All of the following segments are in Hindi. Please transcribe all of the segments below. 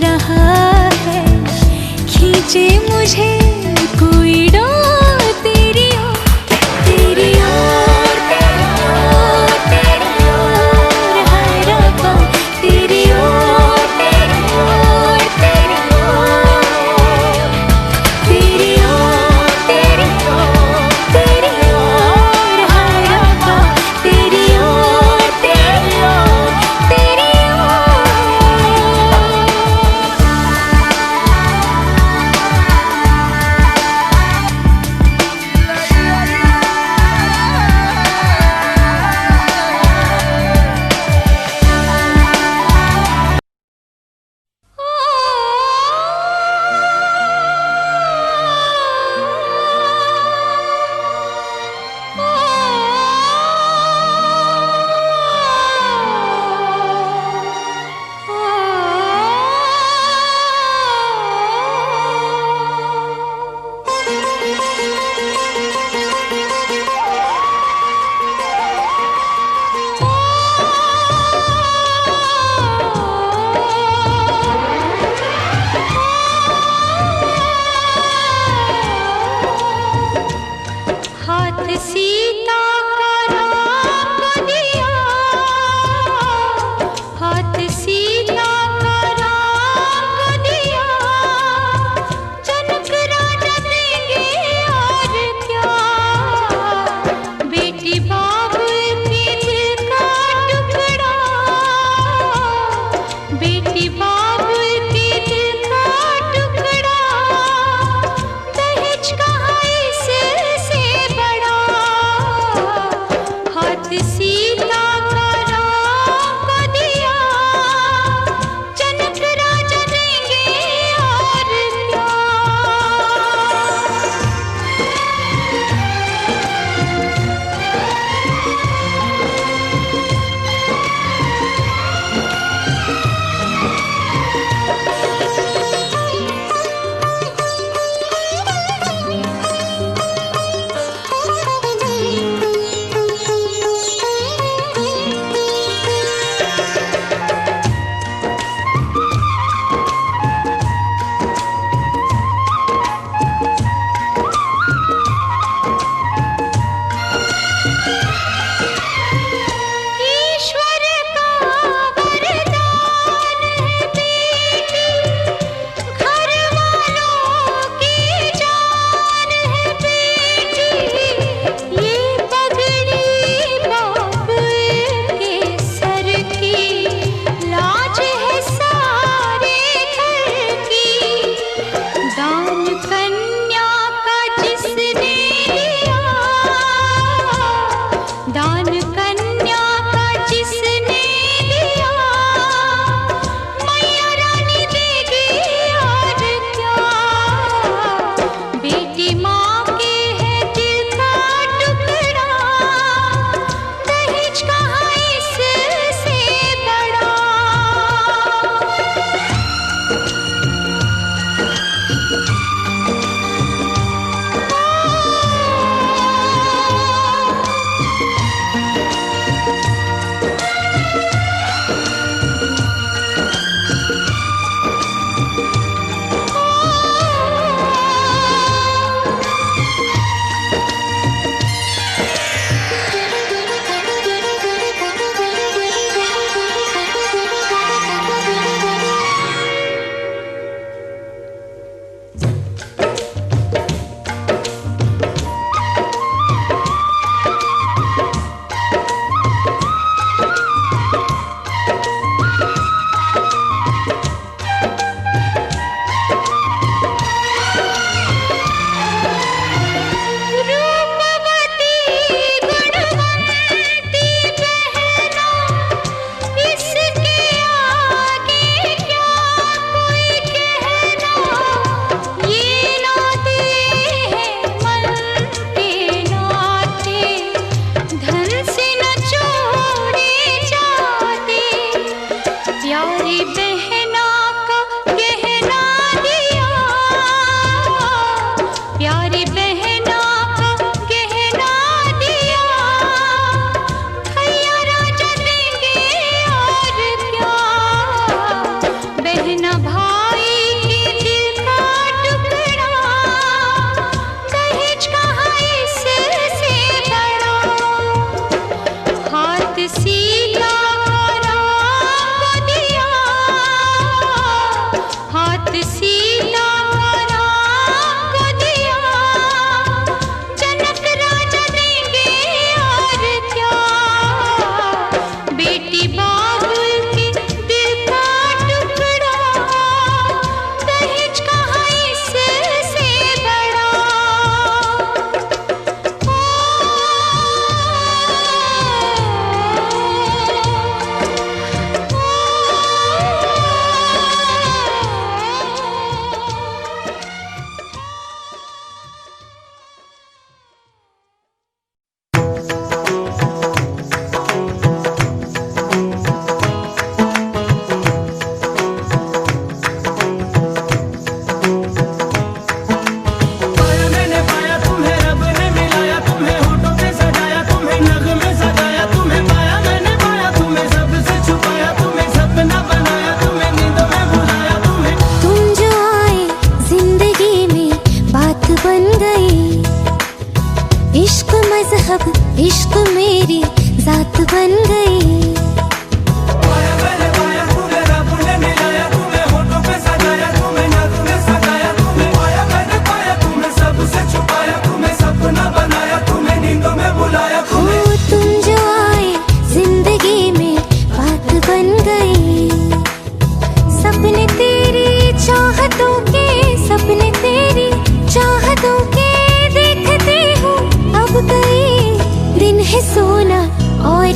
रहा है, खींचे मुझे कोई डोर तेरी ओर, तेरी ओर, तेरी ओर, तेरी ओर, हाय रब्बा तेरी ओर, तेरी ओर, तेरी ओर, तेरी ओर, तेरी ओर, तेरी ओर, हाय रब्बा तेरी ओर, तेरी ओर, तेरी ओर।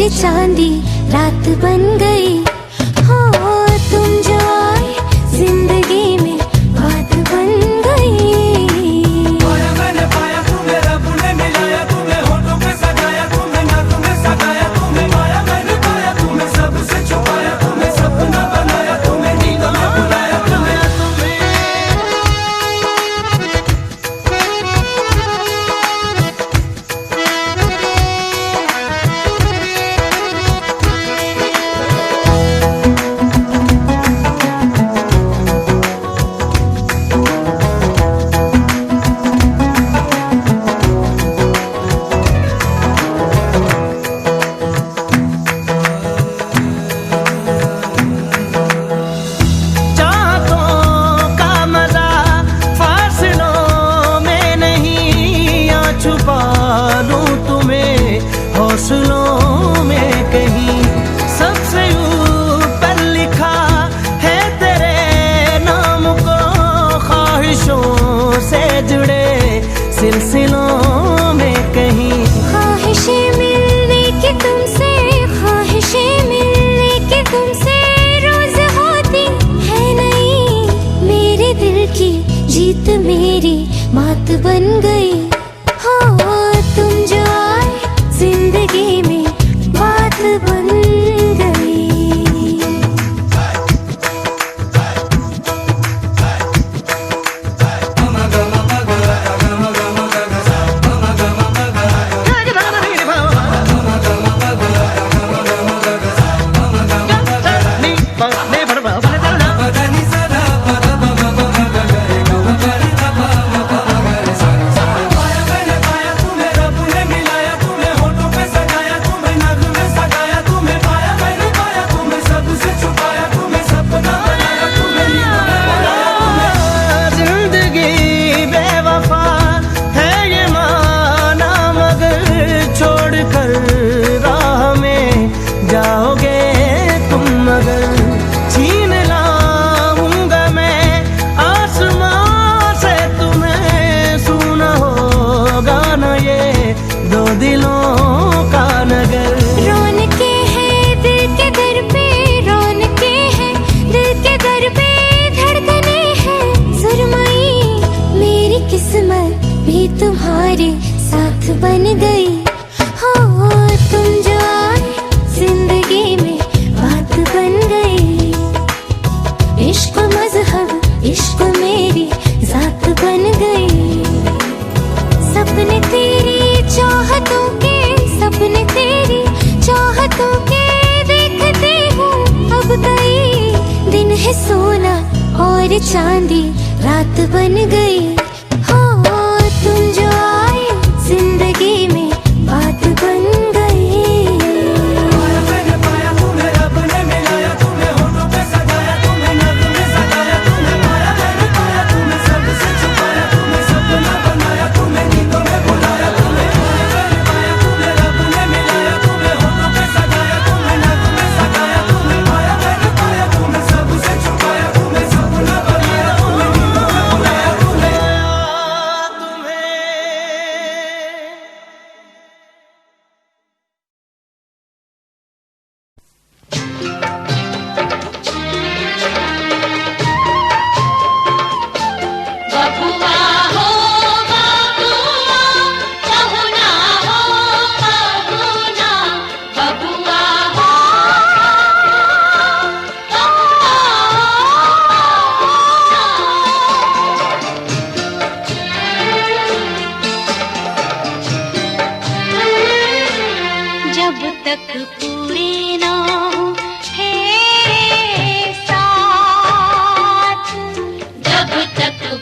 और चांदी रात बन गई। हो तुम जो आए जिंदगी में बात बन गई। पाया मैंने पाया तुम्हें, रब ने मिलाया तुम्हें, होठों पे सजाया तुम्हें, नाक में सगाया तुम्हें। पाया मैंने पाया तुम्हें, सबसे छुपाया तुम्हें, सपना बनाया तुम्हें, नींदों में बुलाया तुम्हें। हौसलों में कहीं सबसे ऊपर लिखा है तेरे नाम को, ख्वाहिशों से जुड़े सिलसिलों में कहीं। ख्वाहिशें मिलने की तुमसे, ख्वाहिशें मिलने की तुमसे रोज होती है नहीं। मेरे दिल की जीत मेरी मात बन गई। हो तुम जो आए जिंदगी में बात बन गई। जाओगे तुम मगर छीन लाऊंगा मैं आसमां से तुम्हें, सुना होगा ना ये दो दिलों का नगर। रौनके हैं दिल के दर पे, रौनके हैं दिल के दर पे, धड़कने हैं सुरमई। मेरी किस्मत भी तुम्हारे साथ बन गई। हो तुम जो आए जिंदगी में बात बन गई। इश्क मजहब इश्क मेरी जात बन गई। सपने तेरी चाहतों के, सपने तेरी चाहतों के देखते हूँ अब कई दिन है सोना और चांदी रात बन गई। हो तुम जो आए जिंदगी में बात बन गई।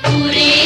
पूरे